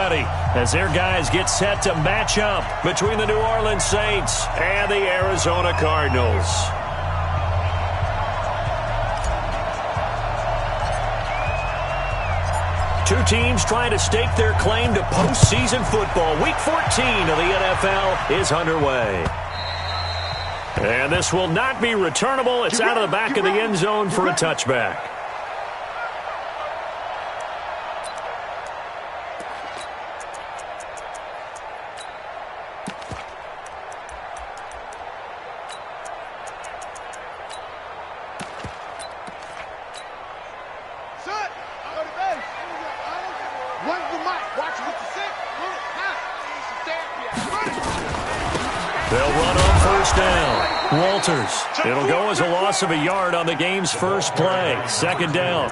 ready as their guys get set to match up between the New Orleans Saints and the Arizona Cardinals. Two teams trying to stake their claim to postseason football. Week 14 of the NFL is underway. And this will not be returnable. It's out of the back of the end zone for a touchback. They'll run on first down. Walters. It'll go as a loss of a yard on the game's first play. Second down.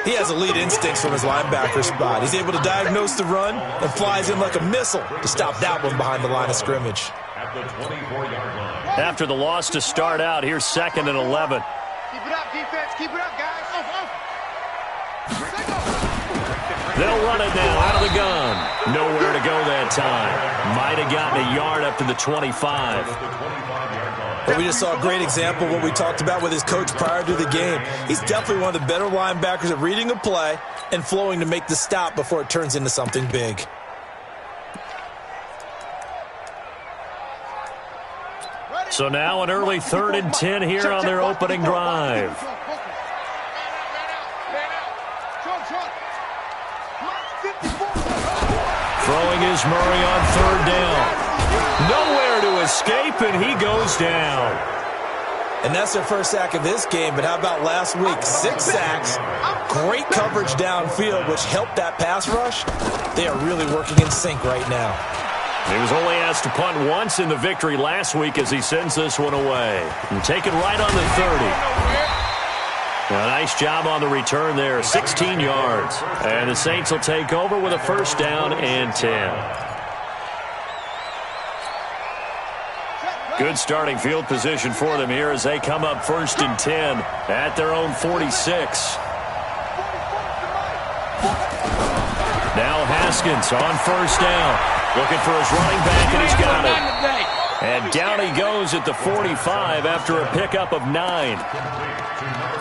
He has elite instincts from his linebacker spot. He's able to diagnose the run and flies in like a missile to stop that one behind the line of scrimmage. After the loss to start out, here's 2nd and 11. Keep it up, defense. Keep it up, guys. They'll run it now out of the gun. Nowhere to go that time. Might have gotten a yard up to the 25. But we just saw a great example of what we talked about with his coach prior to the game. He's definitely one of the better linebackers at reading a play and flowing to make the stop before it turns into something big. So now an early 3rd and 10 here on their opening drive. Throwing is Murray on 3rd down. Nowhere to escape, and he goes down. And that's their first sack of this game, but how about last week? 6 sacks, great coverage downfield, which helped that pass rush. They are really working in sync right now. He was only asked to punt once in the victory last week as he sends this one away. And taken right on the 30. A nice job on the return there, 16 yards. And the Saints will take over with a first down and 10. Good starting field position for them here as they come up 1st and 10 at their own 46. Now Haskins on 1st down. Looking for his running back, and he's got it. And down he goes at the 45 after a pickup of 9.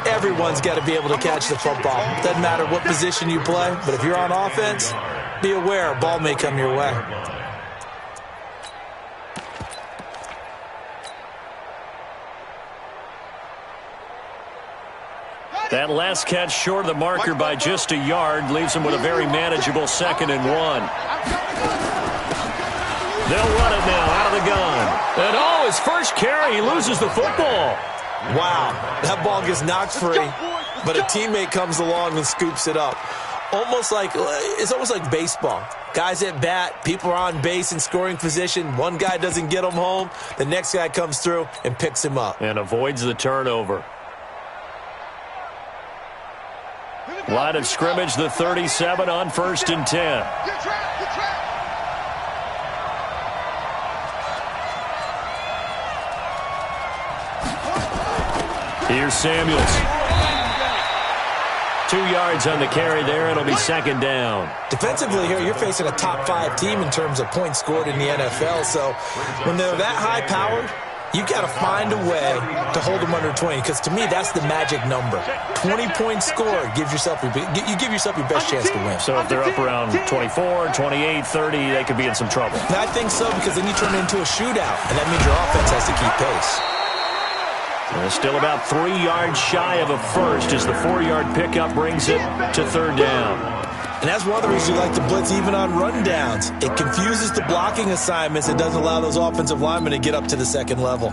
Everyone's got to be able to catch the football. Doesn't matter what position you play, but if you're on offense, be aware a ball may come your way. That last catch short of the marker by just a yard leaves him with a very manageable 2nd and 1. They'll run it now out of the gun. And his first carry, he loses the football. Wow, that ball gets knocked free, but a teammate comes along and scoops it up. It's almost like baseball. Guys at bat, people are on base in scoring position. One guy doesn't get him home. The next guy comes through and picks him up. And avoids the turnover. Line of scrimmage, the 37 on 1st and 10. Here's Samuels. 2 yards on the carry there. It'll be 2nd down. Defensively here, you're facing a top 5 team in terms of points scored in the NFL. So when they're that high-powered, you got to find a way to hold them under 20, because to me, that's the magic number. 20 points scored, you give yourself your best chance to win. So if they're up around 24, 28, 30, they could be in some trouble. I think so, because then you turn it into a shootout, and that means your offense has to keep pace. Still about 3 yards shy of a first as the 4-yard pickup brings it to 3rd down. And that's one of the reasons you like to blitz even on rundowns. It confuses the blocking assignments. It doesn't allow those offensive linemen to get up to the 2nd level.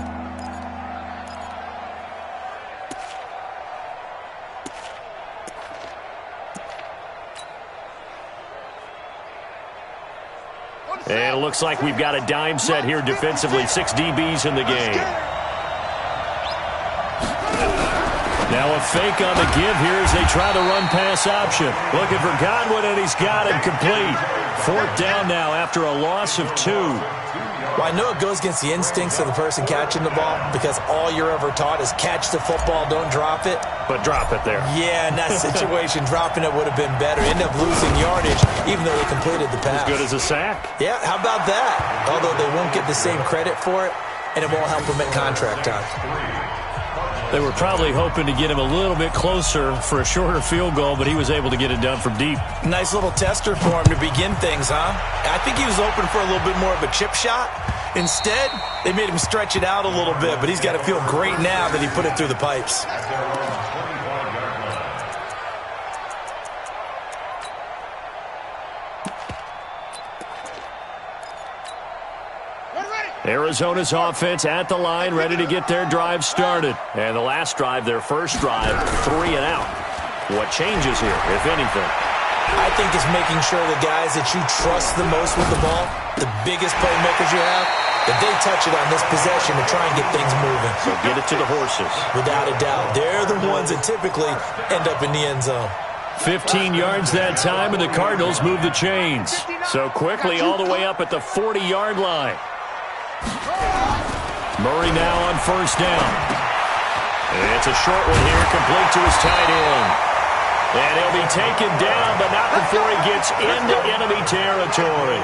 And it looks like we've got a dime set here defensively. 6 DBs in the game. Now a fake on the give here as they try the run-pass option. Looking for Godwin, and he's got him complete. 4th down now after a loss of 2. Well, I know it goes against the instincts of the person catching the ball because all you're ever taught is catch the football, don't drop it. But drop it there. Yeah, in that situation, dropping it would have been better. End up losing yardage, even though they completed the pass. As good as a sack. Yeah, how about that? Although they won't get the same credit for it, and it won't help them at contract time. They were probably hoping to get him a little bit closer for a shorter field goal, but he was able to get it done from deep. Nice little tester for him to begin things, huh? I think he was open for a little bit more of a chip shot. Instead, they made him stretch it out a little bit, but he's got to feel great now that he put it through the pipes. Arizona's offense at the line, ready to get their drive started. And the last drive, their first drive, 3 and out. What changes here, if anything? I think it's making sure the guys that you trust the most with the ball, the biggest playmakers you have, that they touch it on this possession to try and get things moving. So get it to the horses. Without a doubt. They're the ones that typically end up in the end zone. 15 yards that time, and the Cardinals move the chains. So quickly all the way up at the 40-yard line. Murray now on 1st down. It's a short one here, complete to his tight end. And he'll be taken down, but not before he gets into enemy territory.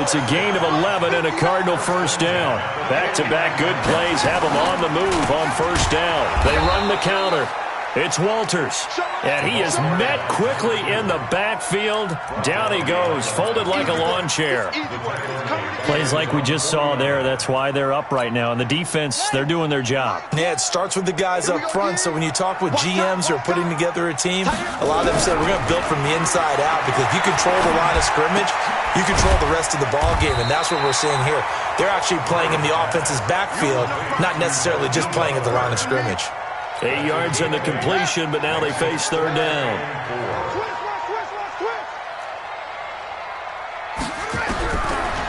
It's a gain of 11 and a Cardinal 1st down. Back-to-back good plays have him on the move on 1st down. They run the counter. It's Walters, and he is met quickly in the backfield. Down he goes, folded like a lawn chair. Plays like we just saw there, that's why they're up right now. And the defense, they're doing their job. Yeah, it starts with the guys up front, so when you talk with GMs who are putting together a team, a lot of them say we're going to build from the inside out because if you control the line of scrimmage, you control the rest of the ball game, and that's what we're seeing here. They're actually playing in the offense's backfield, not necessarily just playing at the line of scrimmage. 8 yards on the completion, but now they face 3rd down.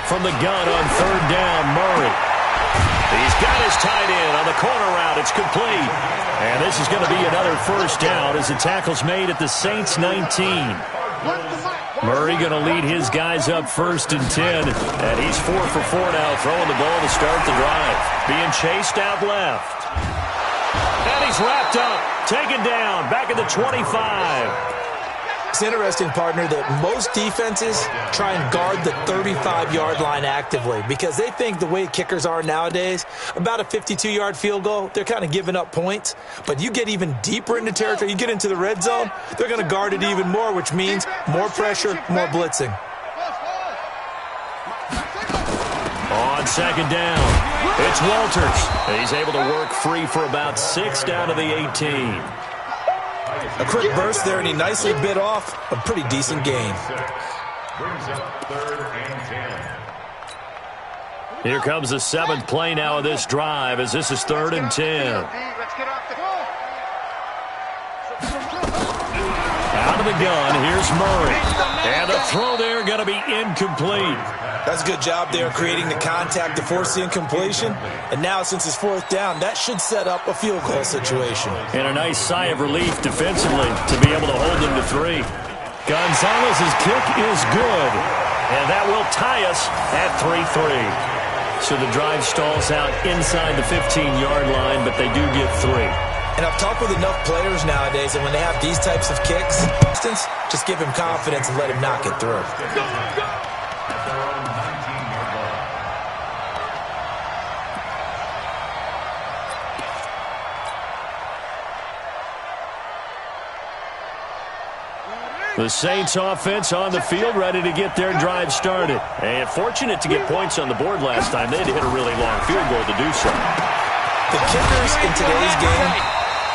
From the gun on 3rd down, Murray. He's got his tight end on the corner route. It's complete. And this is going to be another 1st down as the tackle's made at the Saints' 19. Murray going to lead his guys up 1st and 10. And he's 4 for 4 now, throwing the ball to start the drive. Being chased out left. And he's wrapped up, taken down, back at the 25. It's interesting, partner, that most defenses try and guard the 35-yard line actively because they think the way kickers are nowadays, about a 52-yard field goal, they're kind of giving up points. But you get even deeper into territory, you get into the red zone, they're going to guard it even more, which means more pressure, more blitzing. On 2nd down, it's Walters. He's able to work free for about 6 down to the 18. A quick burst there, and he nicely bit off a pretty decent gain. Here comes the 7th play now of this drive as this is 3rd and 10. Out of the gun, here's Murray. And the throw there going to be incomplete. That's a good job there creating the contact to force the incompletion. And now since it's 4th down, that should set up a field goal situation. And a nice sigh of relief defensively to be able to hold them to 3. Gonzalez's kick is good. And that will tie us at 3-3. So the drive stalls out inside the 15-yard line, but they do get 3. And I've talked with enough players nowadays that when they have these types of kicks, just give him confidence and let him knock it through. The Saints offense on the field, ready to get their drive started. And fortunate to get points on the board last time. They had to hit a really long field goal to do so. The kickers in today's game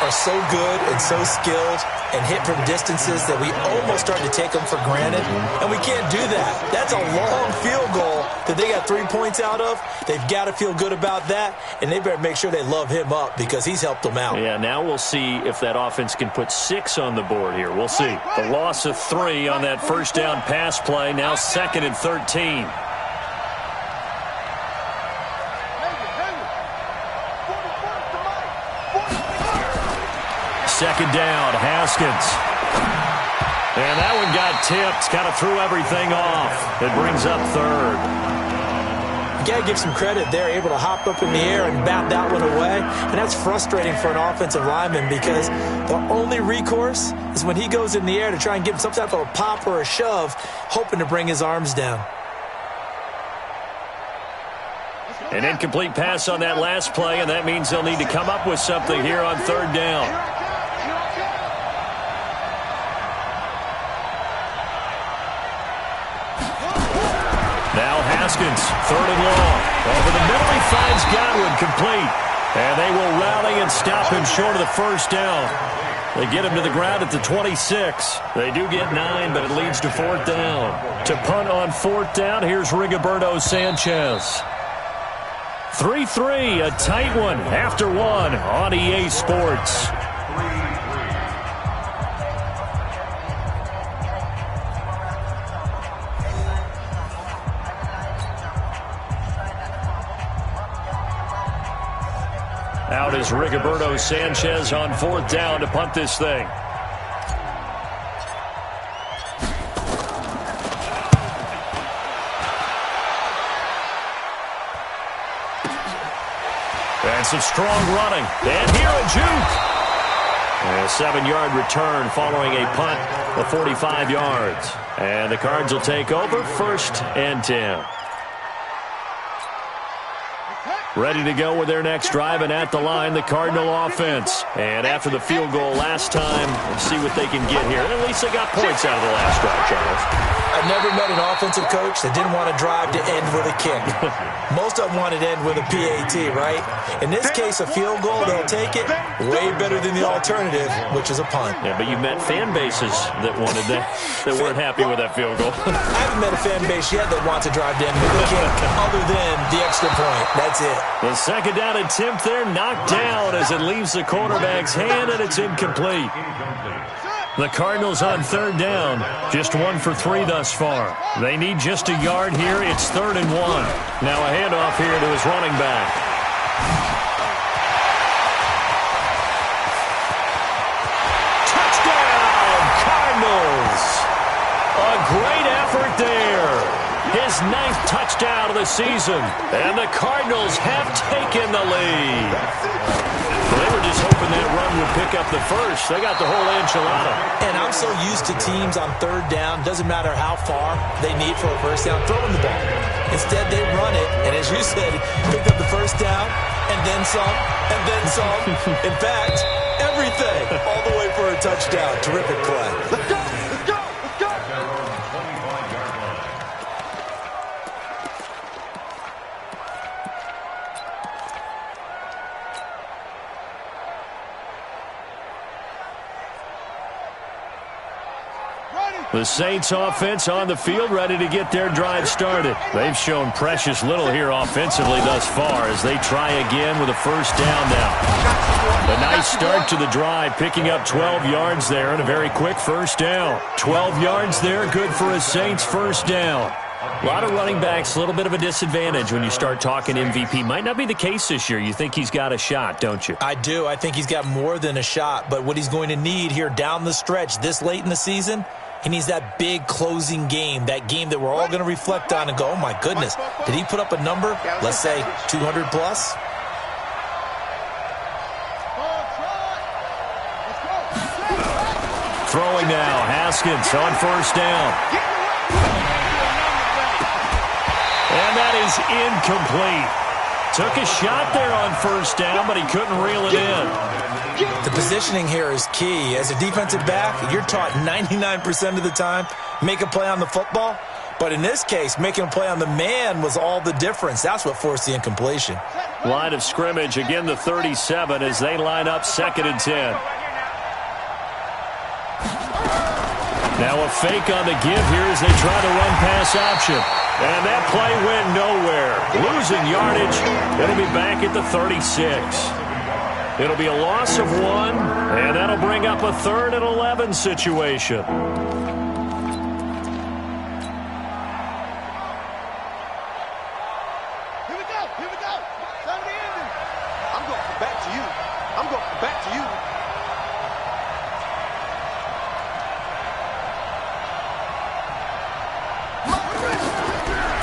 are so good and so skilled and hit from distances that we almost start to take them for granted. And we can't do that. That's a long field goal that they got 3 points out of. They've got to feel good about that, and they better make sure they love him up because he's helped them out. Yeah, now we'll see if that offense can put 6 on the board here. We'll see. The loss of 3 on that 1st down pass play, now 2nd and 13. second down. Haskins. And that one got tipped. Kind of threw everything off. It brings up third. You got to give some credit. They're able to hop up in the air and bat that one away. And that's frustrating for an offensive lineman because the only recourse is when he goes in the air to try and give him some type of a pop or a shove, hoping to bring his arms down. An incomplete pass on that last play, and that means they'll need to come up with something here on third down. Now Haskins, third and long. Over the middle, he finds Godwin, complete. And they will rally and stop him short of the first down. They get him to the ground at the 26. They do get 9, but it leads to fourth down. To punt on fourth down, here's Rigoberto Sanchez. 3-3, a tight one after one on EA Sports. Out is Rigoberto Sanchez on fourth down to punt this thing. And some strong running. And here a juke. And a 7-yard return following a punt of 45 yards. And the Cards will take over, 1st and 10. Ready to go with their next drive, and at the line, the Cardinal offense. And after the field goal last time, let's see what they can get here. At least they got points out of the last drive, Charles. I've never met an offensive coach that didn't want to drive to end with a kick. Most of them wanted to end with a PAT, right? In this case, a field goal, they'll take it. Way better than the alternative, which is a punt. Yeah, but you've met fan bases that wanted that weren't happy with that field goal. I haven't met a fan base yet that wants to drive to end with a kick other than the extra point. That's it. The second down attempt there knocked down as it leaves the quarterback's hand, and it's incomplete. The Cardinals on third down, just 1 for 3 thus far. They need just a yard here. It's 3rd and 1. Now a handoff here to his running back. Touchdown, Cardinals! A great effort there. His 9th touchdown of the season, and the Cardinals have taken the lead. Well, they were just hoping that run would pick up the first. They got the whole enchilada. And I'm so used to teams on third down, doesn't matter how far they need for a first down, throwing the ball. Instead, they run it, and as you said, picked up the first down, and then some, and then some. In fact, everything, all the way for a touchdown. Terrific play. Let's go! Let's go! Let's go! The Saints offense on the field, ready to get their drive started. They've shown precious little here offensively thus far as they try again with a first down now. A nice start to the drive, picking up 12 yards there and a very quick first down. 12 yards there, good for a Saints first down. A lot of running backs, a little bit of a disadvantage when you start talking MVP. Might not be the case this year. You think he's got a shot, don't you? I do. I think he's got more than a shot, but what he's going to need here down the stretch this late in the season, he needs that big closing game, that game that we're all going to reflect on and go, oh, my goodness, did he put up a number, let's say 200 plus? Throwing now, Haskins on first down. And that is incomplete. Took a shot there on first down, but he couldn't reel it in. The positioning here is key. As a defensive back, you're taught 99% of the time, make a play on the football. But in this case, making a play on the man was all the difference. That's what forced the incompletion. Line of scrimmage, again the 37 as they line up 2nd and 10. Now a fake on the give here as they try to run pass option. And that play went nowhere. Losing yardage. It'll be back at the 36. It'll be a loss of 1, and that'll bring up a 3rd and 11 situation. Here we go! Here we go! Somebody in there! I'm going back to you. I'm going back to you.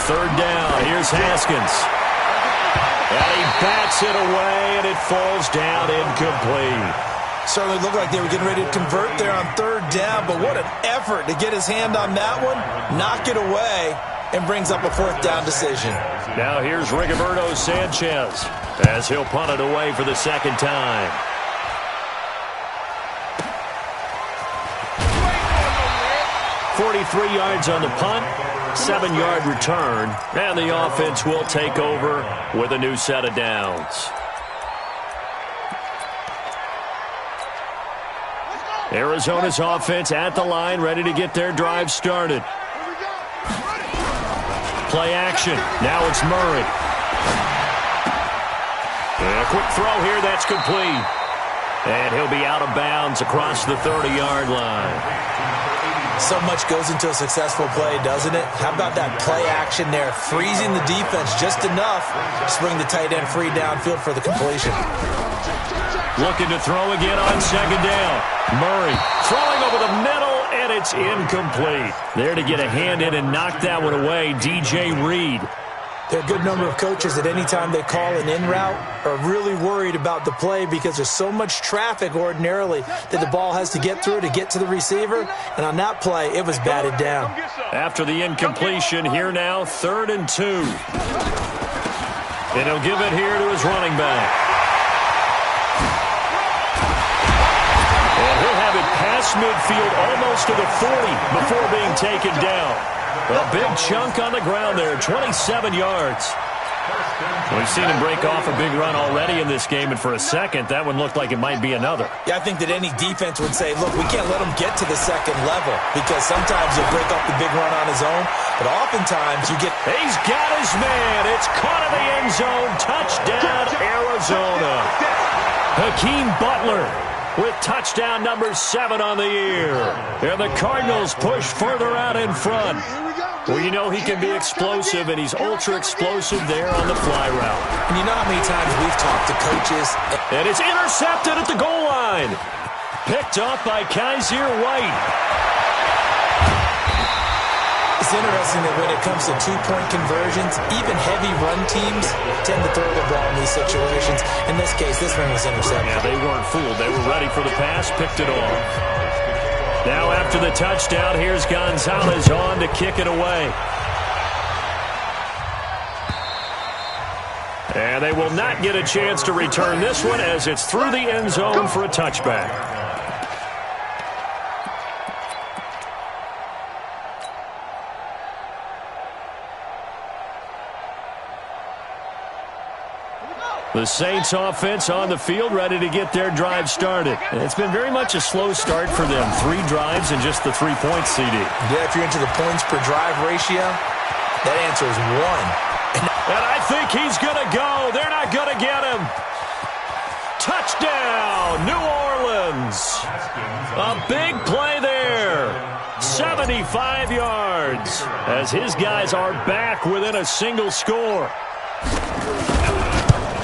third down. Here's Haskins. And he bats it away, and it falls down incomplete. Certainly looked like they were getting ready to convert there on third down, but what an effort to get his hand on that one, knock it away, and brings up a fourth down decision. Now here's Rigoberto Sanchez as he'll punt it away for the second time. "43 yards on the punt, 7-yard return, and the offense will take over with a new set of downs." Arizona's offense at the line, ready to get their drive started. Play action. Now it's Murray. And a quick throw here. That's complete. And he'll be out of bounds across the 30-yard line. So much goes into a successful play, doesn't it? How about that play action there? Freezing the defense just enough to bring the tight end free downfield for the completion. Looking to throw again on second down. Murray throwing over the middle, and it's incomplete. There to get a hand in and knock that one away, DJ Reed. There are a good number of coaches that any time they call an in route are really worried about the play because there's so much traffic ordinarily that the ball has to get through to get to the receiver. And on that play, it was batted down. After the incompletion, here now, 3rd and 2. And he'll give it here to his running back. And he'll have it past midfield almost to the 40 before being taken down. A big chunk on the ground there, 27 yards. We've seen him break off a big run already in this game, and for a second, that one looked like it might be another. Yeah, I think that any defense would say, look, we can't let him get to the second level because sometimes he'll break off the big run on his own, but oftentimes you get... He's got his man. It's caught in the end zone. Touchdown, Arizona. Hakeem Butler with touchdown number 7 on the year. And the Cardinals push further out in front. Well, you know he can be explosive, and he's ultra-explosive there on the fly route. And you know how many times we've talked to coaches. And it's intercepted at the goal line. Picked up by Kaiser White. It's interesting that when it comes to two-point conversions, even heavy run teams tend to throw the ball in these situations. In this case, this one was intercepted. Yeah, they weren't fooled. They were ready for the pass, picked it off. Now after the touchdown, here's Gonzalez on to kick it away. And they will not get a chance to return this one as it's through the end zone for a touchback. The Saints offense on the field, ready to get their drive started. And it's been very much a slow start for them. 3 drives and just the 3 points, CD. Yeah, if you're into the points per drive ratio, that answer is 1. And I think he's going to go. They're not going to get him. Touchdown, New Orleans. A big play there. 75 yards as his guys are back within a single score.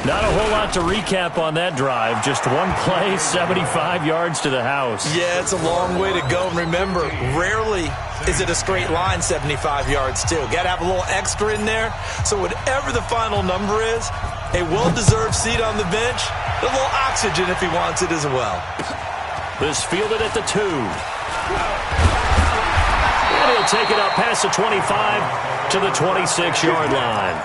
Not a whole lot to recap on that drive. Just one play, 75 yards to the house. Yeah, it's a long way to go. And remember, rarely is it a straight line 75 yards, too. Got to have a little extra in there. So whatever the final number is, a well-deserved seat on the bench, a little oxygen if he wants it as well. This fielded at the 2. And he'll take it up past the 25 to the 26-yard line.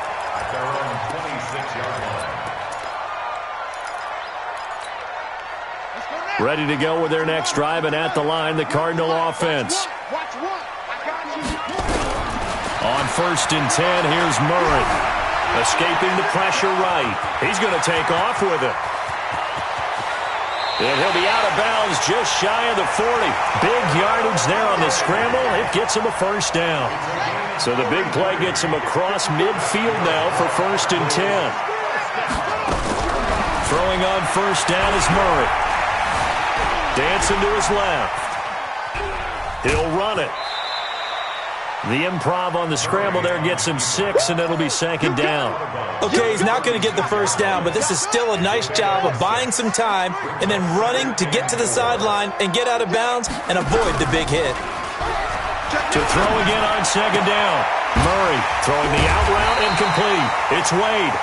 Ready to go with their next drive, and at the line, the Cardinal offense. On 1st and 10, here's Murray. Escaping the pressure right. He's going to take off with it. And he'll be out of bounds just shy of the 40. Big yardage there on the scramble. It gets him a first down. So the big play gets him across midfield now for 1st and 10. Throwing on 1st down is Murray. Dancing to his left. He'll run it. The improv on the scramble there gets him 6, and it'll be 2nd down. Okay, he's not going to get the first down, but this is still a nice job of buying some time and then running to get to the sideline and get out of bounds and avoid the big hit. To throw again on second down. Murray throwing the out route incomplete. It's Wade.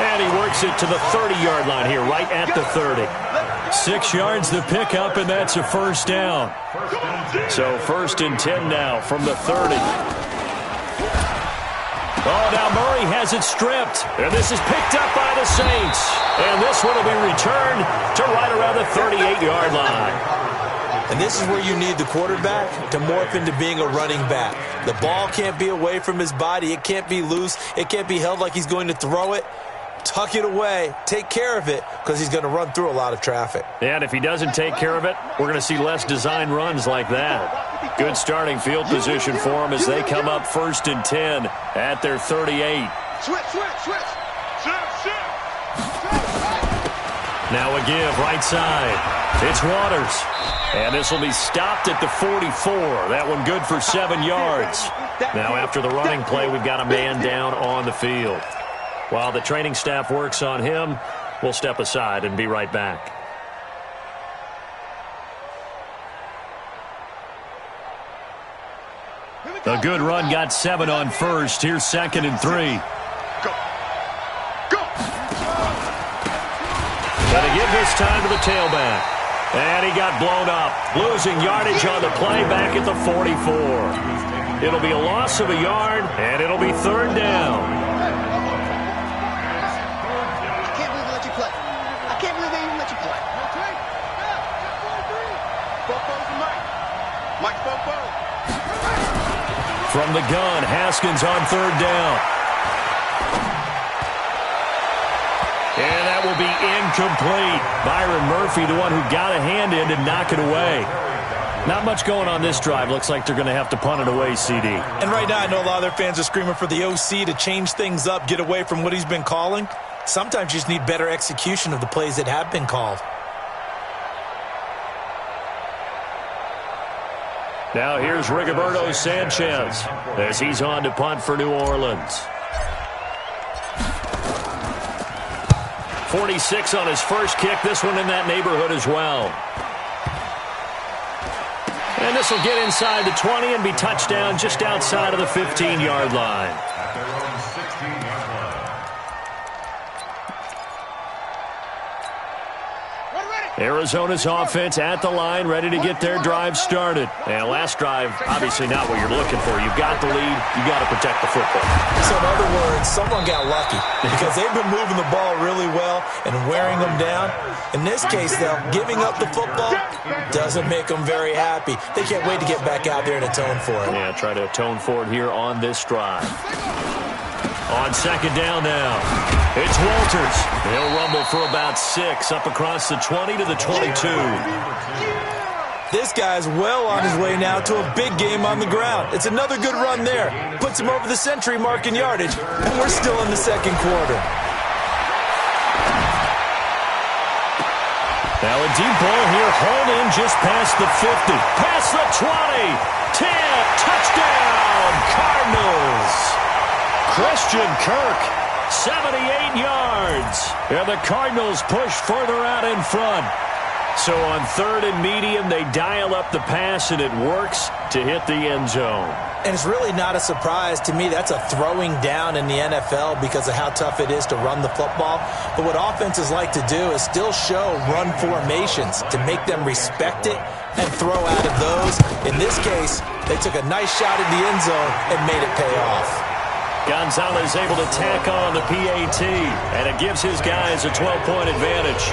And he works it to the 30-yard line here, right at the 30. 6 yards the pickup, and that's a first down. So 1st and 10 now from the 30. Oh, now Murray has it stripped. And this is picked up by the Saints. And this one will be returned to right around the 38-yard line. And this is where you need the quarterback to morph into being a running back. The ball can't be away from his body. It can't be loose. It can't be held like he's going to throw it. Tuck it away. Take care of it because he's going to run through a lot of traffic. And if he doesn't take care of it, we're going to see less design runs like that. Good starting field position for him as they come up 1st and 10 at their 38. Switch. Now a give right side. It's Waters. And this will be stopped at the 44. That one good for 7 yards. Now after the running play, we've got a man down on the field. While the training staff works on him, we'll step aside and be right back. A good run got 7 on 1st. Here's 2nd and 3. Got to give this time to the tailback. And he got blown up, losing yardage on the play back at the 44. It'll be a loss of a yard, and it'll be 3rd down. I can't believe they let you play. I can't believe they even let you play. Mike's Bobo. From the gun, Haskins on 3rd down. And that will be incomplete. Byron Murphy, the one who got a hand in to knock it away. Not much going on this drive. Looks like they're going to have to punt it away, CD. And right now, I know a lot of their fans are screaming for the OC to change things up, get away from what he's been calling. Sometimes you just need better execution of the plays that have been called. Now here's Rigoberto Sanchez as he's on to punt for New Orleans. 46 on his first kick. This one in that neighborhood as well. And this will get inside the 20 and be touchdown just outside of the 15-yard line. Arizona's offense at the line, ready to get their drive started. And last drive, obviously not what you're looking for. You've got the lead. You've got to protect the football. So in other words, someone got lucky because they've been moving the ball really well and wearing them down. In this case, though, giving up the football doesn't make them very happy. They can't wait to get back out there and atone for it. Yeah, try to atone for it here on this drive. On 2nd down now, it's Walters. He'll rumble for about 6 up across the 20 to the 22. This guy's well on his way now to a big game on the ground. It's another good run there. Puts him over the century mark in yardage, and we're still in the 2nd quarter. Now a deep ball here, hauled in just past the 50. Past the 20. 10, touchdown, Cardinals. Christian Kirk, 78 yards. And the Cardinals push further out in front. So on 3rd and medium, they dial up the pass, and it works to hit the end zone. And it's really not a surprise to me. That's a throwing down in the NFL because of how tough it is to run the football. But what offenses like to do is still show run formations to make them respect it and throw out of those. In this case, they took a nice shot at the end zone and made it pay off. Gonzalez able to tack on the PAT, and it gives his guys a 12-point advantage.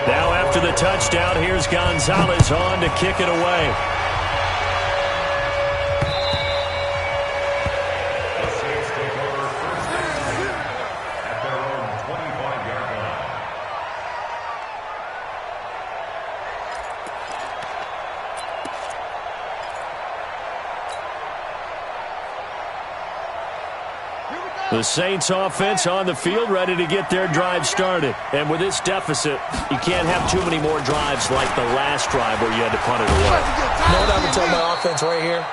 Now after the touchdown, here's Gonzalez on to kick it away. The Saints offense on the field, ready to get their drive started. And with this deficit, you can't have too many more drives like the last drive where you had to punt it away. You know what I would tell my offense right here?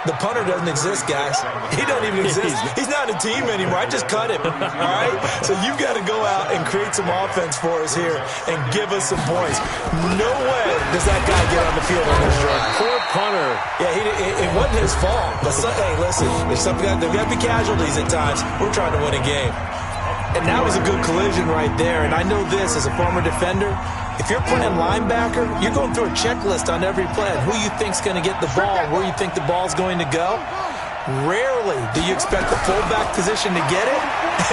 The punter doesn't exist, guys. He doesn't even exist. He's not a team anymore. I just cut him, all right? So you've got to go out and create some offense for us here and give us some points. No way does that guy get on the field on this drive. Poor punter. Yeah, it wasn't his fault. But, hey, listen, there's got to be casualties at times. We're trying to win a game. And that was a good collision right there. And I know this as a former defender. If you're playing linebacker, you're going through a checklist on every play. Who you think's going to get the ball, where you think the ball's going to go. Rarely do you expect the fullback position to get it.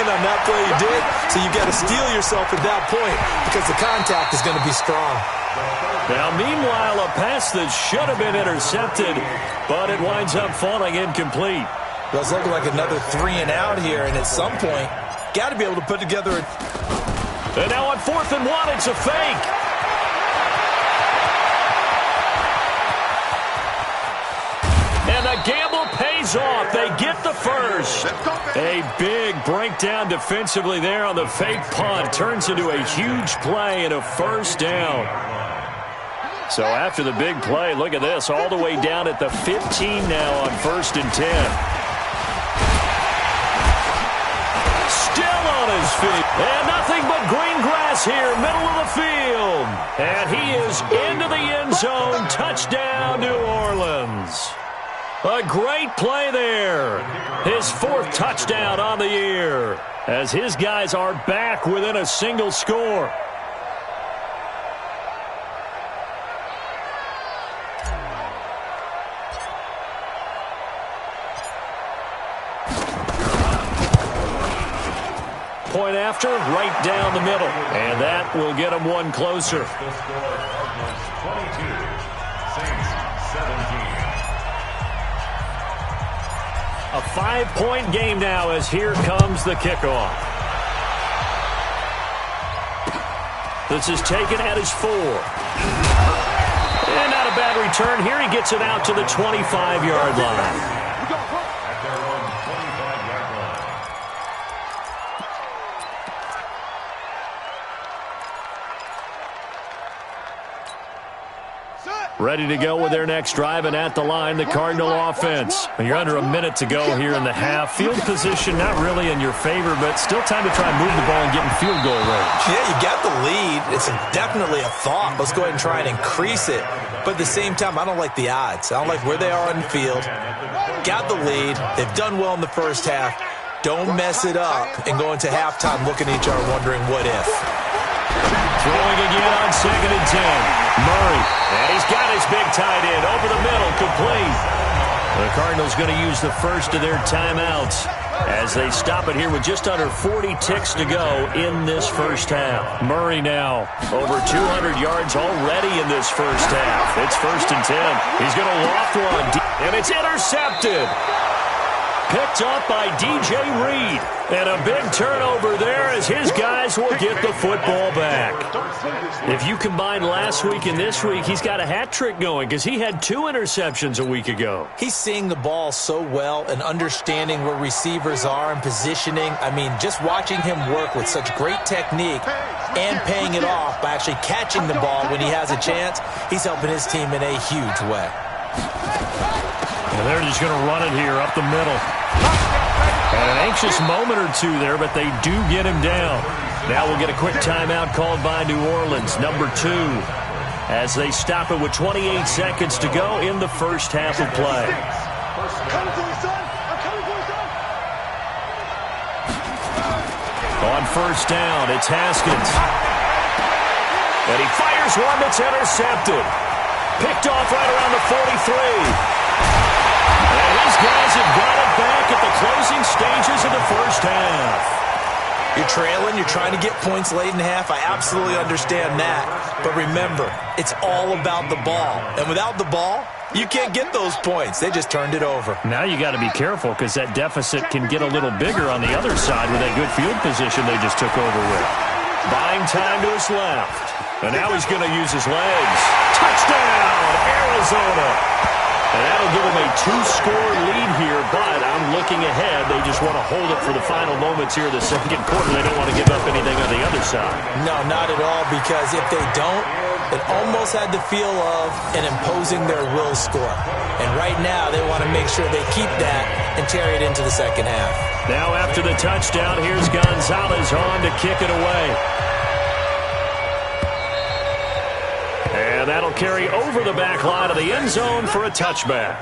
And on that play you did. So you got to steel yourself at that point because the contact is going to be strong. Now, meanwhile, a pass that should have been intercepted, but it winds up falling incomplete. Well, it's looking like another 3 and out here, and at some point, got to be able to put together a... And now on 4th and 1, it's a fake. And the gamble pays off. They get the first. A big breakdown defensively there on the fake punt. Turns into a huge play and a first down. So after the big play, look at this. All the way down at the 15 now on 1st and 10. His feet. And nothing but green grass here, middle of the field. And he is into the end zone. Touchdown, New Orleans. A great play there. His 4th touchdown on the year as his guys are back within a single score. Point after, right down the middle. And that will get them one closer. A 5-point game now as here comes the kickoff. This is taken at his 4. And not a bad return here. He gets it out to the 25-yard line. Ready to go with their next drive, and at the line, the Cardinal offense. You're under a minute to go here in the half. Field position not really in your favor, but still time to try and move the ball and get in field goal range. Yeah, you got the lead. It's definitely a thought. Let's go ahead and try and increase it. But at the same time, I don't like the odds. I don't like where they are on the field. Got the lead. They've done well in the first half. Don't mess it up and go into halftime looking at each other wondering what if. Throwing again on 2nd and 10. Murray, and he's got his big tight end over the middle, complete. The Cardinals going to use the first of their timeouts as they stop it here with just under 40 ticks to go in this first half. Murray now over 200 yards already in this first half. It's 1st and 10. He's going to loft one, and it's intercepted. Picked up by DJ Reed. And a big turnover there as his guys will get the football back. If you combine last week and this week, he's got a hat trick going because he had 2 interceptions a week ago. He's seeing the ball so well and understanding where receivers are and positioning. I mean, just watching him work with such great technique and paying it off by actually catching the ball when he has a chance, he's helping his team in a huge way. And they're just going to run it here up the middle. And an anxious moment or two there, but they do get him down. Now we'll get a quick timeout called by New Orleans, number 2, as they stop it with 28 seconds to go in the first half of play. On 1st down, it's Haskins. And he fires one that's intercepted. Picked off right around the 43. And these guys have got it back at the closing stages of the first half. You're trailing, you're trying to get points late in half. I absolutely understand that. But remember, it's all about the ball. And without the ball, you can't get those points. They just turned it over. Now you got to be careful because that deficit can get a little bigger on the other side with that good field position they just took over with. Buying time to his left. And now he's going to use his legs. Touchdown, Arizona. And that'll give them a 2-score lead here, but I'm looking ahead. They just want to hold it for the final moments here of the second quarter. They don't want to give up anything on the other side. No, not at all, because if they don't, It almost had the feel of an imposing their will score. And right now, they want to make sure they keep that and carry it into the second half. Now after the touchdown, here's Gonzalez on to kick it away. And that'll carry over the back line of the end zone for a touchback.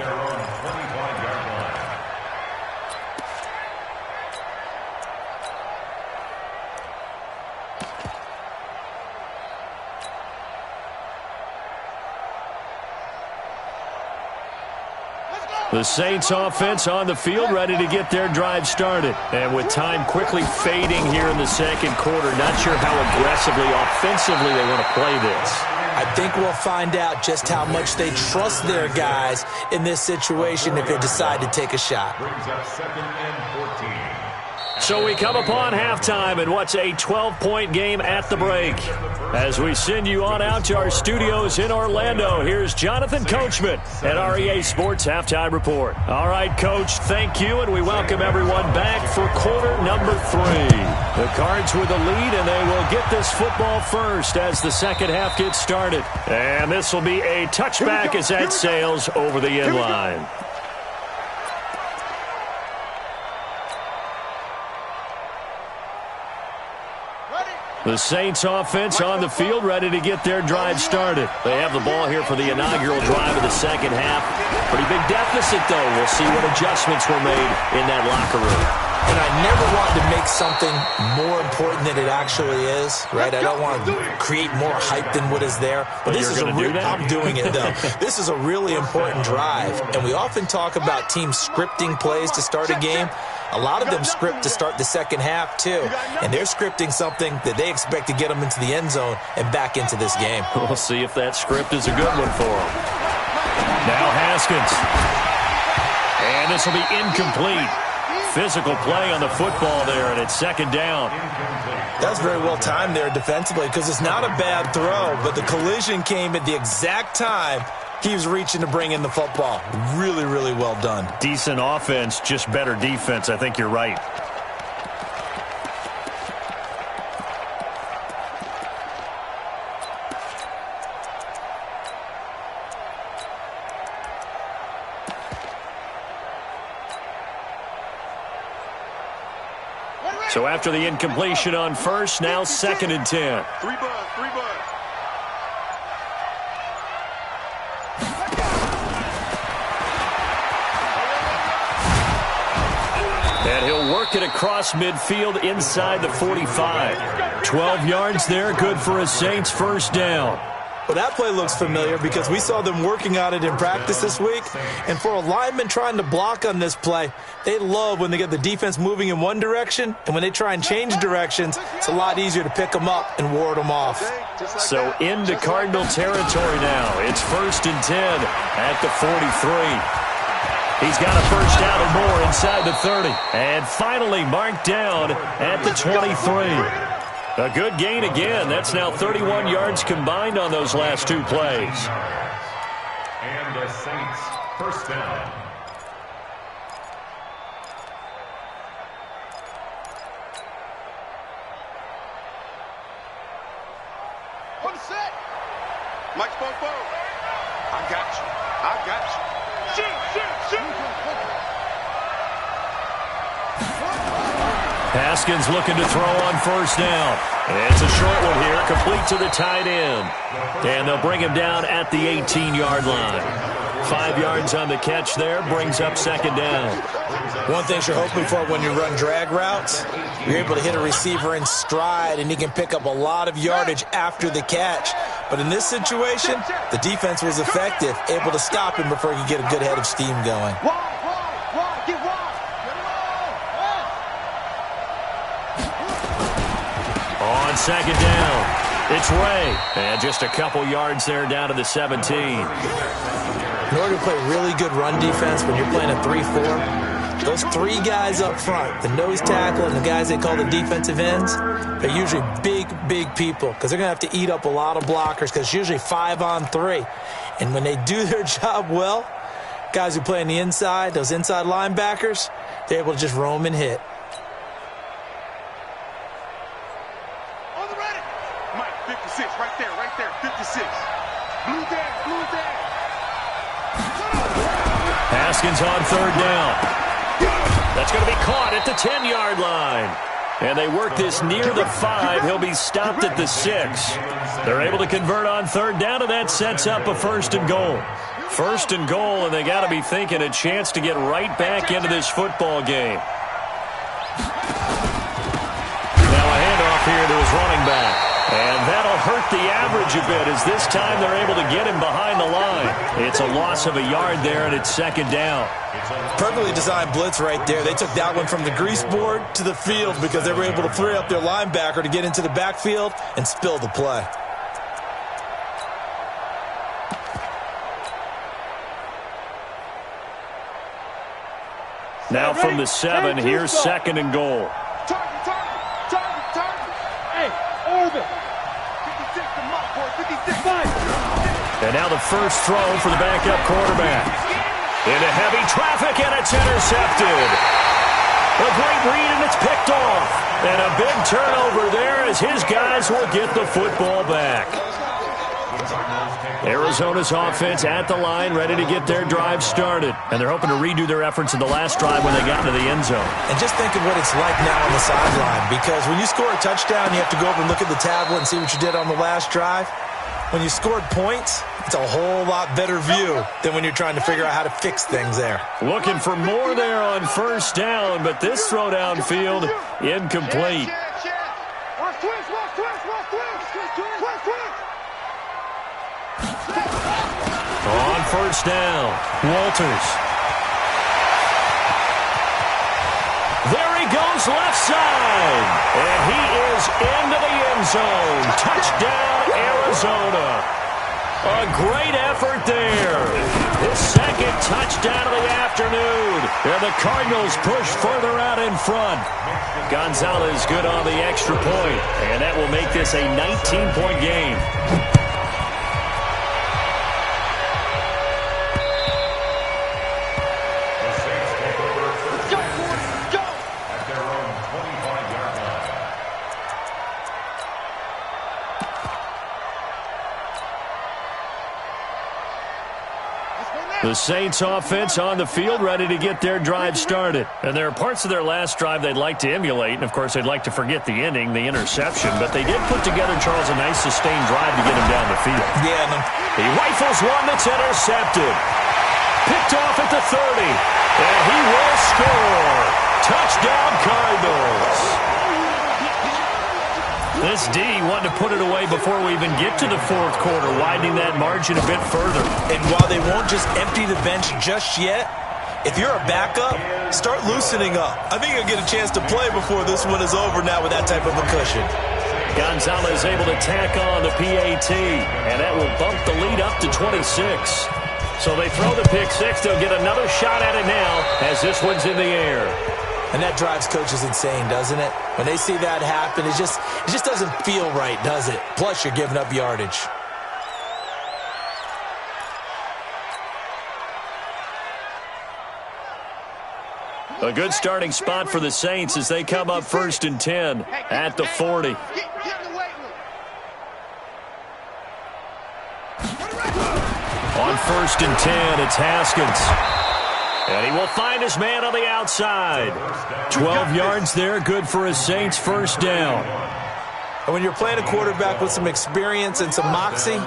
The Saints offense on the field, ready to get their drive started. And with time quickly fading here in the second quarter, not sure how aggressively, offensively they want to play this. I think we'll find out just how much they trust their guys in this situation if they decide to take a shot. So we come upon halftime in what's a 12-point game at the break. As we send you on out to our studios in Orlando, here's Jonathan Coachman at REA Sports Halftime Report. All right, Coach, thank you, and we welcome everyone back for quarter number 3. The Cards with the lead, and they will get this football first as the second half gets started. And this will be a touchback as that sails over the end line. The Saints offense on the field, ready to get their drive started. They have the ball here for the inaugural drive of the second half. Pretty big deficit, though. We'll see what adjustments were made in that locker room. And I never want to make something more important than it actually is, right? I don't want to create more hype than what is there. But this is I'm doing it, though. This is a really important drive. And we often talk about teams scripting plays to start a game. A lot of them script to start the second half, too. And they're scripting something that they expect to get them into the end zone and back into this game. We'll see if that script is a good one for them. Now Haskins. And this will be incomplete. Physical play on the football there, and it's second down. That's very well timed there defensively because it's not a bad throw, but the collision came at the exact time he was reaching to bring in the football. Really, really well done. Decent offense, just better defense. I think you're right. So after the incompletion on first, now 2nd and 10. Three bud. And he'll work it across midfield inside the 45. 12 yards there, good for a Saints first down. Well, that play looks familiar because we saw them working on it in practice this week. And for a lineman trying to block on this play, they love when they get the defense moving in one direction. And when they try and change directions, it's a lot easier to pick them up and ward them off. So into Cardinal territory now. It's 1st and 10 at the 43. He's got a first down and more inside the 30. And finally marked down at the 23. A good gain again. That's now 31 yards combined on those last 2 plays. And the Saints first down. One set. Mike Spoke. I got you. Shoot. Haskins looking to throw on first down. And it's a short one here, complete to the tight end. And they'll bring him down at the 18-yard line. 5 yards on the catch there, brings up 2nd down. One thing you're hoping for when you run drag routes, you're able to hit a receiver in stride, and he can pick up a lot of yardage after the catch. But in this situation, the defense was effective, able to stop him before he could get a good head of steam going. On 2nd down, it's Ray. And just a couple yards there down to the 17. In order to play really good run defense when you're playing a 3-4, those 3 guys up front, the nose tackle and the guys they call the defensive ends, they're usually big people because they're going to have to eat up a lot of blockers because it's usually 5 on 3. And when they do their job well, guys who play on the inside, those inside linebackers, they're able to just roam and hit. On the ready. Mike, 56, right there, 56. Haskins on third down. That's going to be caught at the 10-yard line. And they work this near the 5. He'll be stopped at the 6. They're able to convert on third down, and that sets up a 1st and goal. 1st and goal, and they got to be thinking a chance to get right back into this football game. Now a handoff here to his running back. And that'll hurt the average a bit as this time they're able to get him behind the line. It's a loss of a yard there, and it's 2nd down. Perfectly designed blitz right there. They took that one from the grease board to the field because they were able to free up their linebacker to get into the backfield and spill the play. Now from the 7, here's 2nd and goal. And now the first throw for the backup quarterback. Into heavy traffic, and it's intercepted. A great read, and it's picked off. And a big turnover there as his guys will get the football back. Arizona's offense at the line, ready to get their drive started. And they're hoping to redo their efforts in the last drive when they got into the end zone. And just think of what it's like now on the sideline, because when you score a touchdown, you have to go over and look at the tablet and see what you did on the last drive. When you scored points, it's a whole lot better view than when you're trying to figure out how to fix things there. Looking for more there on 1st down, but this throw downfield incomplete. On 1st down, Walters. There he goes left side. And he is into the end zone. Touchdown, Arizona. A great effort there. His 2nd touchdown of the afternoon. And the Cardinals push further out in front. Gonzalez good on the extra point. And that will make this a 19-point game. The Saints offense on the field, ready to get their drive started. And there are parts of their last drive they'd like to emulate. And, of course, they'd like to forget the ending, the interception. But they did put together, Charles, a nice sustained drive to get him down the field. Yeah, he rifles one that's intercepted. Picked off at the 30. And he will score. Touchdown, Cardinals. This D wanting to put it away before we even get to the 4th quarter, widening that margin a bit further. And while they won't just empty the bench just yet, if you're a backup, start loosening up. I think you'll get a chance to play before this one is over now with that type of a cushion. Gonzalez able to tack on the PAT, and that will bump the lead up to 26. So they throw the pick 6. They'll get another shot at it now as this one's in the air. And that drives coaches insane, doesn't it? When they see that happen, it just doesn't feel right, does it? Plus, you're giving up yardage. A good starting spot for the Saints as they come up 1st and 10 at the 40. On 1st and 10, it's Haskins. And he will find his man on the outside. 12 yards there, good for a Saints 1st down. And when you're playing a quarterback with some experience and some moxie,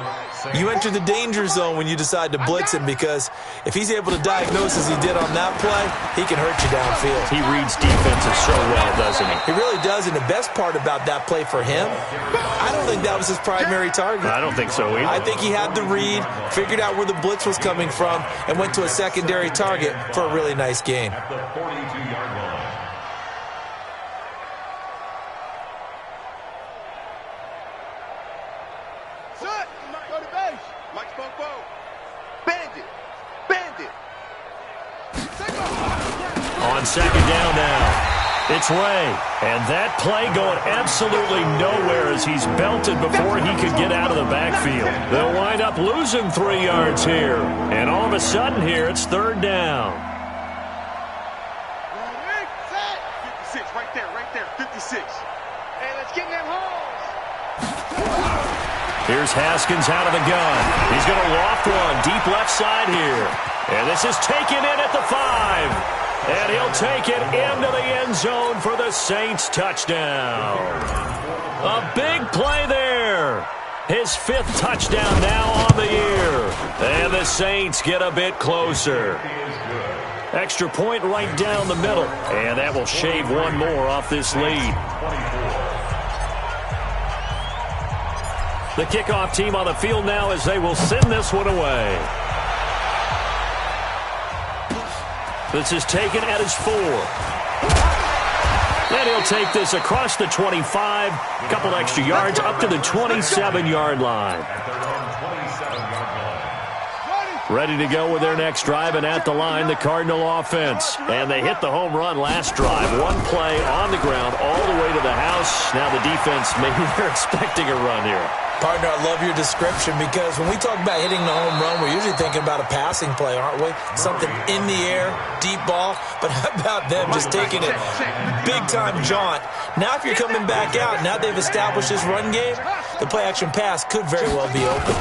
you enter the danger zone when you decide to blitz him, because if he's able to diagnose as he did on that play, he can hurt you downfield. He reads defenses so well, doesn't he? He really does, and the best part about that play for him, I don't think that was his primary target. I don't think so either. I think he had the read, figured out where the blitz was coming from, and went to a secondary target for a really nice gain. At the 42-yard line. On 2nd down now, it's Ray. And that play going absolutely nowhere as he's belted before he could get out of the backfield. They'll wind up losing 3 yards here. And all of a sudden here, it's 3rd down. 56, right there, 56. Hey, let's get them holes. Here's Haskins out of the gun. He's going to loft one deep left side here. And this is taken in at the 5. And he'll take it into the end zone for the Saints touchdown. A big play there. His 5th touchdown now on the year. And the Saints get a bit closer. Extra point right down the middle. And that will shave one more off this lead. The kickoff team on the field now as they will send this one away. This is taken at his 4. And he'll take this across the 25. A couple extra yards up to the 27-yard line. Ready to go with their next drive, and at the line, the Cardinal offense. And they hit the home run last drive. One play on the ground all the way to the house. Now the defense, maybe they're expecting a run here. Partner, I love your description because when we talk about hitting the home run, we're usually thinking about a passing play, aren't we? Something in the air, deep ball. But how about them just taking it big-time jaunt? Now if you're coming back out, now they've established this run game, the play-action pass could very well be open.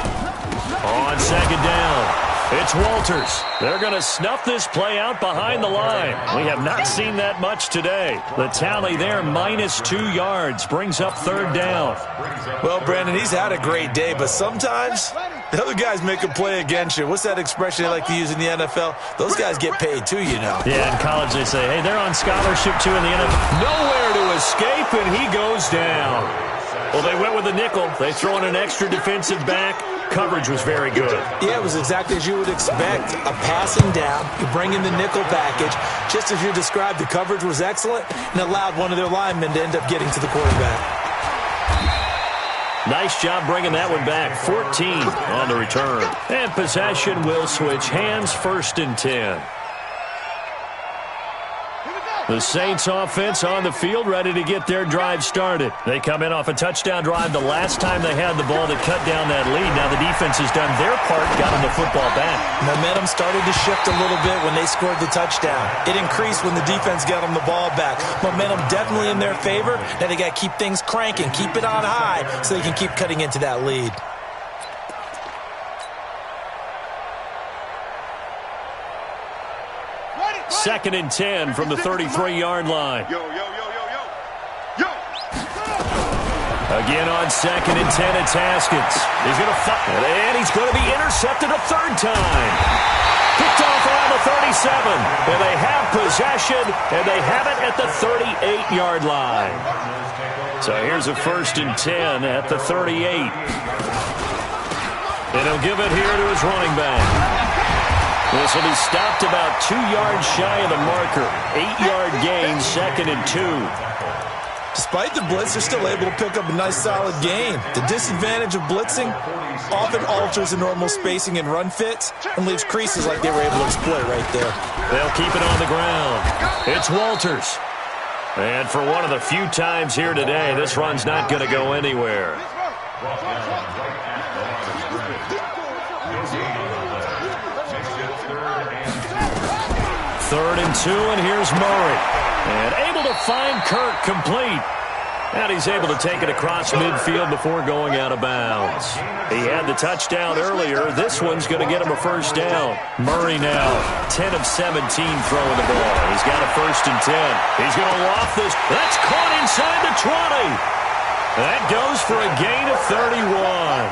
On second down, it's Walters. They're going to snuff this play out behind the line. We have not seen that much today. The tally there, -2 yards, brings up third down. Well, Brandon, he's had a great day, but sometimes the other guys make a play against you. What's that expression they like to use in the NFL? Those guys get paid too, you know. Yeah, in college they say, hey, they're on scholarship too in the NFL. Nowhere to escape, and he goes down. Well, they went with the nickel. They throw in an extra defensive back. Coverage was very good. Yeah, it was exactly as you would expect. A passing down. You bring in the nickel package. Just as you described, the coverage was excellent and allowed one of their linemen to end up getting to the quarterback. Nice job bringing that one back. 14 on the return. And possession will switch hands, 1st and 10. The Saints offense on the field, ready to get their drive started. They come in off a touchdown drive the last time they had the ball to cut down that lead. Now the defense has done their part, got them the football back. Momentum started to shift a little bit when they scored the touchdown. It increased when the defense got them the ball back. Momentum definitely in their favor. Now they got to keep things cranking, keep it on high so they can keep cutting into that lead. Second and 10 from the 33-yard line. Again on second and 10, it's Haskins. He's going to fight, and he's going to be intercepted a third time. Picked off around the 37. And they have possession, and they have it at the 38-yard line. So here's a 1st and 10 at the 38. And he'll give it here to his running back. This will be stopped about 2 yards shy of the marker. 8-yard gain, 2nd and 2. Despite the blitz, they're still able to pick up a nice solid gain. The disadvantage of blitzing often alters the normal spacing and run fits and leaves creases like they were able to exploit right there. They'll keep it on the ground. It's Walters. And for one of the few times here today, this run's not going to go anywhere. 3rd and 2, and here's Murray. And able to find Kirk complete. And he's able to take it across midfield before going out of bounds. He had the touchdown earlier. This one's going to get him a 1st down. Murray now, 10 of 17 throwing the ball. He's got a 1st and 10. He's going to loft this. That's caught inside the 20. That goes for a gain of 31.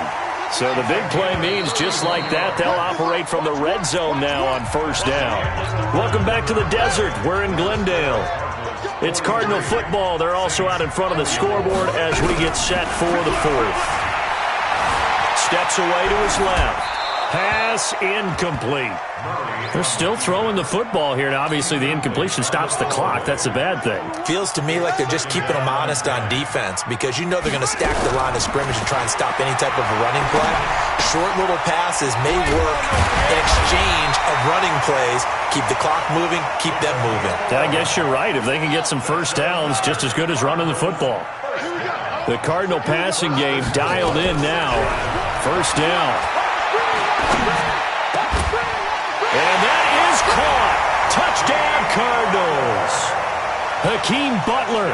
So the big play means just like that, they'll operate from the red zone now on 1st down. Welcome back to the desert. We're in Glendale. It's Cardinal football. They're also out in front of the scoreboard as we get set for the 4th. Steps away to his left. Pass incomplete. They're still throwing the football here. Now, obviously, the incompletion stops the clock. That's a bad thing. Feels to me like they're just keeping them honest on defense because you know they're going to stack the line of scrimmage and try and stop any type of a running play. Short little passes may work in exchange of running plays. Keep the clock moving, keep them moving. I guess you're right. If they can get some 1st downs, just as good as running the football. The Cardinal passing game dialed in now. 1st down. And that is caught. Touchdown, Cardinals. Hakeem Butler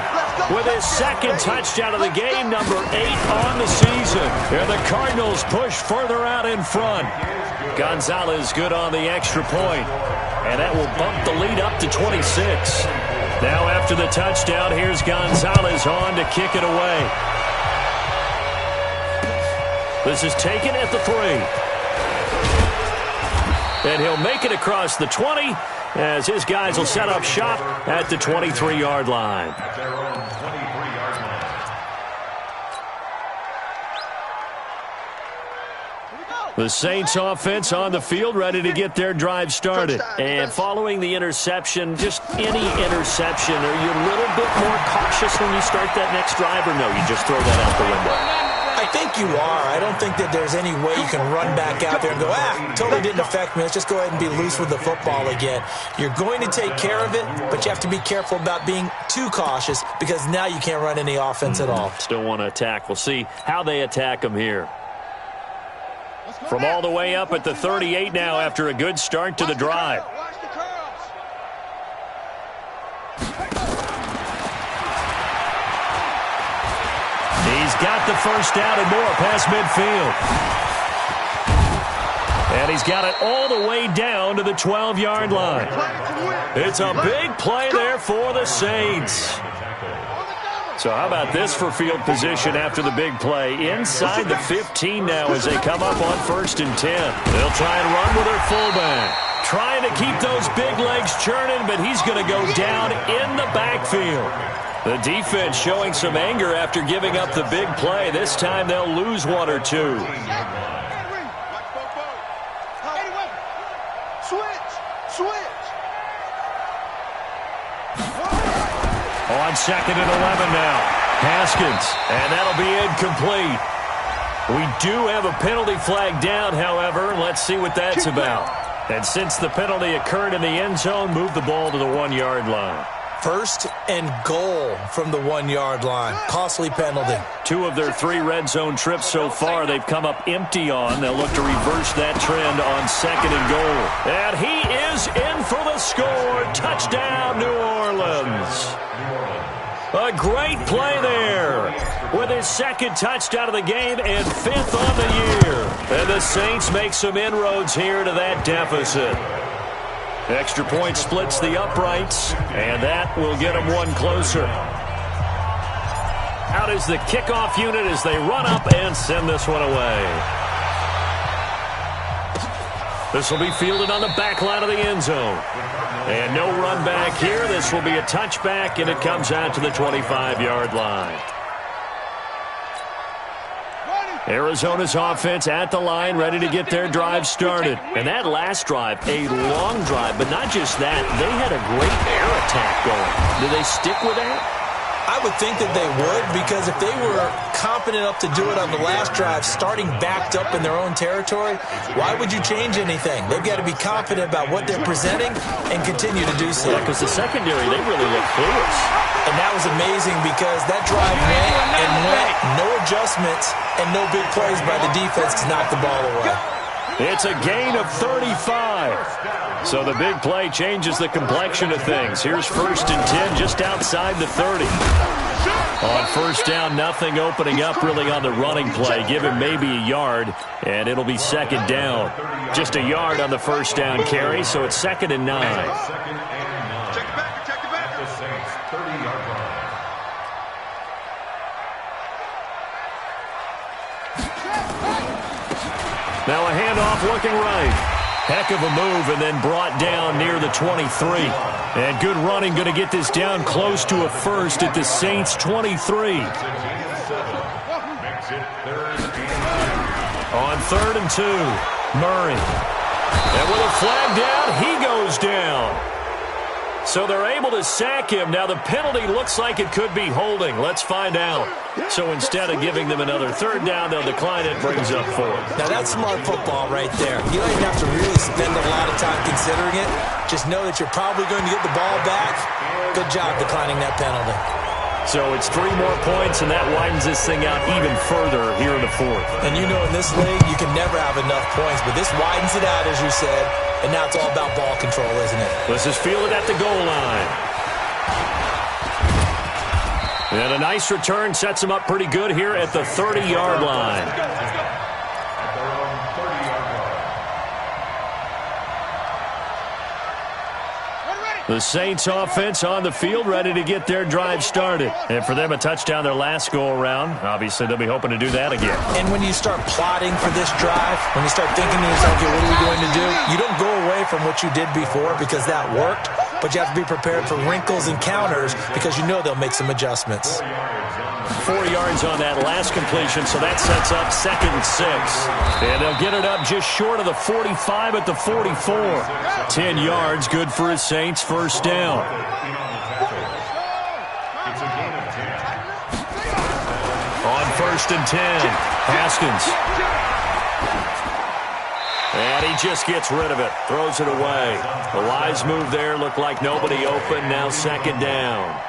with his second touchdown of the game, number 8 on the season. And the Cardinals push further out in front. Gonzalez good on the extra point. And that will bump the lead up to 26. Now after the touchdown, here's Gonzalez on to kick it away. This is taken at the 3. And he'll make it across the 20 as his guys will set up shop at the 23-yard line. The Saints offense on the field, ready to get their drive started. And following the interception, just any interception, are you a little bit more cautious when you start that next drive, or no, you just throw that out the window? I think you are. I don't think that there's any way you can run back out there and go, totally didn't affect me. Let's just go ahead and be loose with the football again. You're going to take care of it, but you have to be careful about being too cautious because now you can't run any offense at all. Still want to attack. We'll see how they attack them here. From all the way up at the 38 now after a good start to the drive. He's got the first down and more past midfield. And he's got it all the way down to the 12-yard line. It's a big play there for the Saints. So how about this for field position after the big play? Inside the 15 now as they come up on 1st and 10. They'll try and run with their fullback. Trying to keep those big legs churning, but he's going to go down in the backfield. The defense showing some anger after giving up the big play. This time they'll lose 1 or 2. On 2nd and 11 now. Haskins, and that'll be incomplete. We do have a penalty flag down, however. Let's see what that's about. And since the penalty occurred in the end zone, move the ball to the 1-yard line. 1st and goal from the 1-yard line. Costly penalty. 2 of their 3 red zone trips so far they've come up empty on. They'll look to reverse that trend on 2nd and goal. And he is in for the score. Touchdown, New Orleans. A great play there with his 2nd touchdown of the game and 5th on the year. And the Saints make some inroads here to that deficit. Extra point splits the uprights, and that will get them 1 closer. Out is the kickoff unit as they run up and send this one away. This will be fielded on the back line of the end zone. And no run back here. This will be a touchback, and it comes out to the 25-yard line. Arizona's offense at the line, ready to get their drive started. And that last drive, a long drive, but not just that. They had a great air attack going. Do they stick with that? I would think that they would, because if they were confident enough to do it on the last drive, starting backed up in their own territory, why would you change anything? They've got to be confident about what they're presenting and continue to do so. Yeah, because the secondary, they really look clueless. And that was amazing because that drive went, no adjustments, and no big plays by the defense to knock the ball away. It's a gain of 35. So the big play changes the complexion of things. Here's 1st and 10 just outside the 30. On 1st down, nothing opening up really on the running play. Give him maybe a yard, and it'll be 2nd down. Just a yard on the 1st down carry, so it's 2nd and 9. Now a handoff looking right. Heck of a move and then brought down near the 23. And good running, going to get this down close to a 1st at the Saints 23. On 3rd and 2, Murray. And with a flag down, he goes down. So they're able to sack him. Now the penalty looks like it could be holding. Let's find out. So instead of giving them another 3rd down, they'll decline it, brings up 4th. Now that's smart football right there. You don't even have to really spend a lot of time considering it. Just know that you're probably going to get the ball back. Good job declining that penalty. So it's 3 more points, and that widens this thing out even further here in the 4th. And you know in this league, you can never have enough points, but this widens it out, as you said, and now it's all about ball control, isn't it? This is fielded at the goal line. And a nice return sets him up pretty good here at the 30-yard line. The Saints offense on the field, ready to get their drive started. And for them, a touchdown their last go-around. Obviously, they'll be hoping to do that again. And when you start plotting for this drive, when you start thinking to yourself, okay, what are we going to do? You don't go away from what you did before because that worked, but you have to be prepared for wrinkles and counters because you know they'll make some adjustments. 4 yards on that last completion, so that sets up 2nd and 6. And they'll get it up just short of the 45 at the 44. 10 yards, good for his Saints, first down. On 1st and 10, Haskins. And he just gets rid of it, throws it away. The wise move there, looked like nobody open, now 2nd down.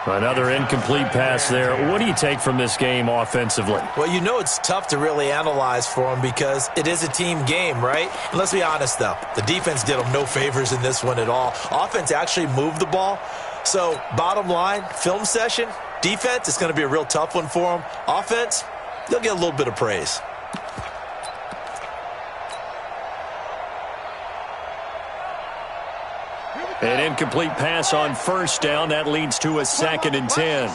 Another incomplete pass there. What do you take from this game offensively? Well, you know it's tough to really analyze for them because it is a team game, right? And let's be honest, though. The defense did them no favors in this one at all. Offense actually moved the ball. So, bottom line, film session, defense, it's going to be a real tough one for them. Offense, they'll get a little bit of praise. An incomplete pass on 1st down. That leads to a 2nd and 10.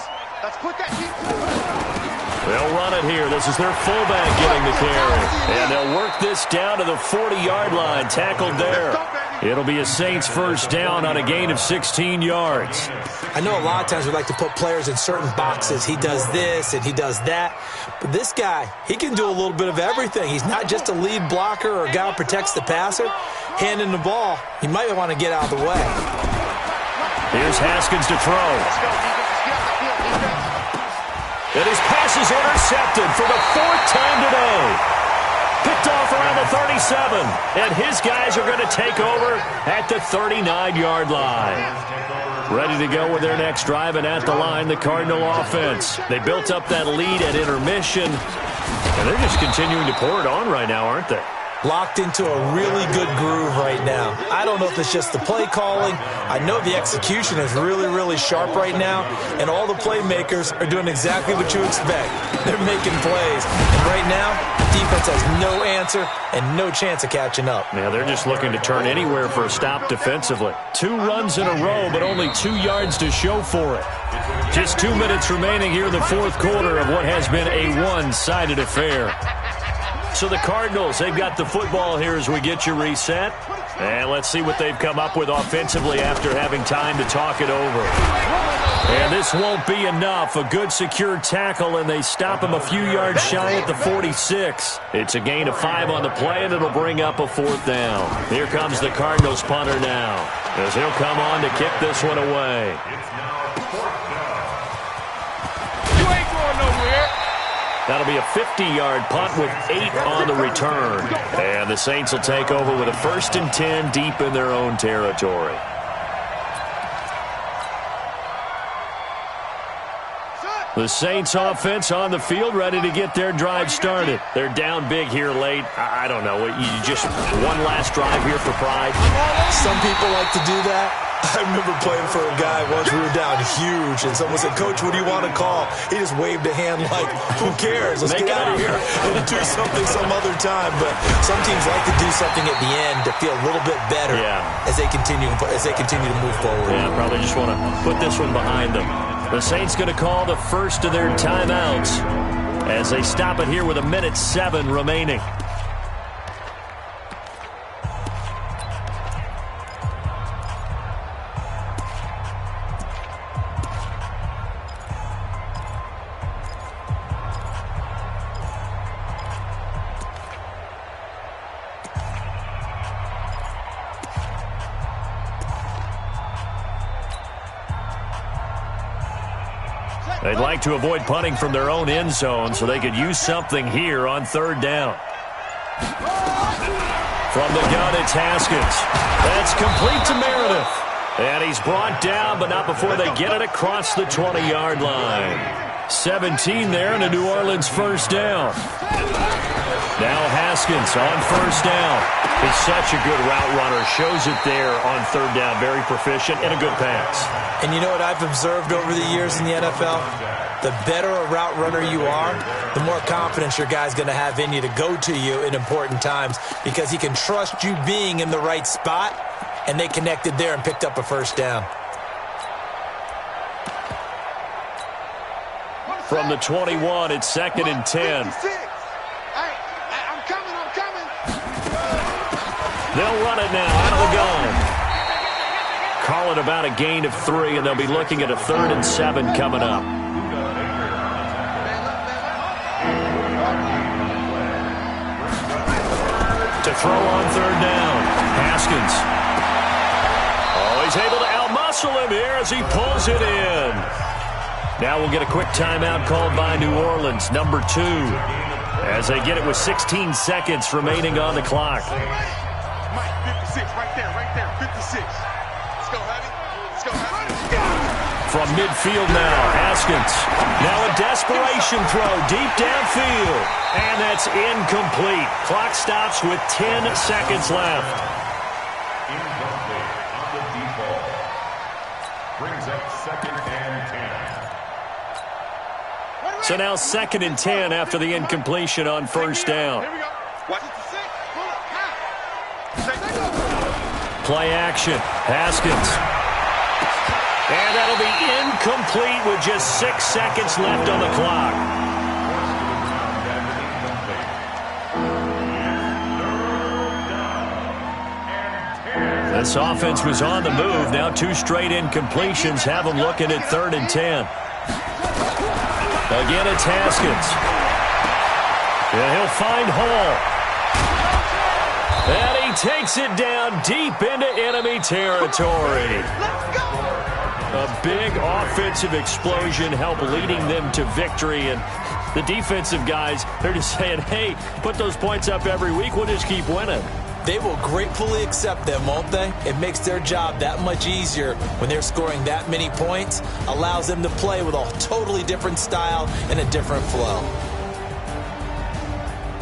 They'll run it here. This is their fullback getting the carry. And they'll work this down to the 40-yard line. Tackled there. It'll be a Saints first down on a gain of 16 yards. I know a lot of times we like to put players in certain boxes. He does this and he does that. But this guy, he can do a little bit of everything. He's not just a lead blocker or a guy who protects the passer. Handing the ball, he might want to get out of the way. Here's Haskins to throw. And his pass is intercepted for the 4th time today. Picked off around the 37. And his guys are going to take over at the 39-yard line. Ready to go with their next drive, and at the line, the Cardinal offense. They built up that lead at intermission, and they're just continuing to pour it on right now, aren't they? Locked into a really good groove right now. I don't know if it's just the play calling. I know the execution is really, really sharp right now, and all the playmakers are doing exactly what you expect. They're making plays. And right now, defense has no answer and no chance of catching up. Yeah, they're just looking to turn anywhere for a stop defensively. 2 runs in a row, but only 2 yards to show for it. Just 2 minutes remaining here in the 4th quarter of what has been a one-sided affair. So the Cardinals, they've got the football here as we get you reset. And let's see what they've come up with offensively after having time to talk it over. And this won't be enough. A good secure tackle, and they stop him a few yards shy at the 46. It's a gain of 5 on the play, and it'll bring up a 4th down. Here comes the Cardinals punter now, as he'll come on to kick this one away. You ain't going nowhere. That'll be a 50-yard punt with 8 on the return. And the Saints will take over with a 1st and 10 deep in their own territory. The Saints offense on the field, ready to get their drive started. They're down big here late. I don't know. You just one last drive here for pride. Some people like to do that. I remember playing for a guy once. We were down huge, and someone said, "Coach, what do you want to call?" He just waved a hand like, "Who cares? Let's get out of here and do something some other time." But some teams like to do something at the end to feel a little bit better as they continue to move forward. Yeah, probably just want to put this one behind them. The Saints going to call the first of their timeouts as they stop it here with 1:07 remaining. They'd like to avoid punting from their own end zone so they could use something here on 3rd down. From the gun, it's Haskins. That's complete to Meredith. And he's brought down, but not before they get it across the 20-yard line. 17 there and a New Orleans first down. Now Haskins on first down. He's such a good route runner. Shows it there on third down. Very proficient and a good pass. And you know what I've observed over the years in the NFL? The better a route runner you are, the more confidence your guy's going to have in you to go to you in important times because he can trust you being in the right spot, and they connected there and picked up a first down. From the 21, it's 2nd and 10. I'm coming. They'll run it now out of the gun. Call it about a gain of 3, and they'll be looking at a 3rd and 7 coming up. To throw on third down, Haskins. Oh, he's able to outmuscle him here as he pulls it in. Now we'll get a quick timeout called by New Orleans, number 2, as they get it with 16 seconds remaining on the clock. Mike, 56, right there, 56. Let's go, honey. From midfield now, Haskins. Now a desperation throw deep downfield. And that's incomplete. Clock stops with 10 seconds left. Incomplete on the default. Brings up 2nd and 10. So now 2nd and 10 after the incompletion on first down. Here we go. What? Play action. Haskins. And that'll be incomplete with just 6 seconds left on the clock. This offense was on the move. Now 2 straight incompletions have them looking at 3rd and 10. Again, it's Haskins. And he'll find Hall. And he takes it down deep into enemy territory. A big offensive explosion helped leading them to victory. And the defensive guys, they're just saying, hey, put those points up every week. We'll just keep winning. They will gratefully accept them, won't they? It makes their job that much easier when they're scoring that many points. Allows them to play with a totally different style and a different flow.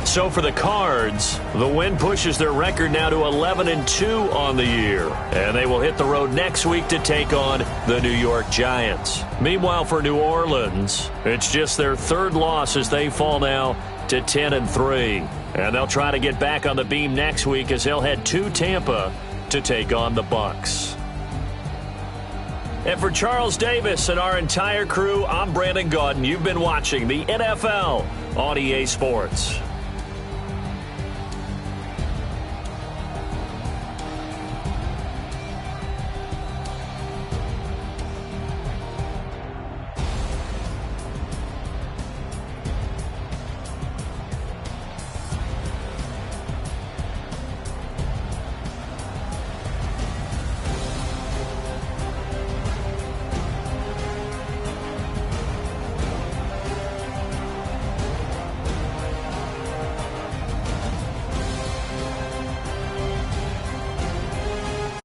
So for the Cards, the win pushes their record now to 11-2 on the year. And they will hit the road next week to take on the New York Giants. Meanwhile, for New Orleans, it's just their 3rd loss as they fall now to 10-3. And they'll try to get back on the beam next week as they'll head to Tampa to take on the Bucs. And for Charles Davis and our entire crew, I'm Brandon Gaudin. You've been watching the NFL on EA Sports.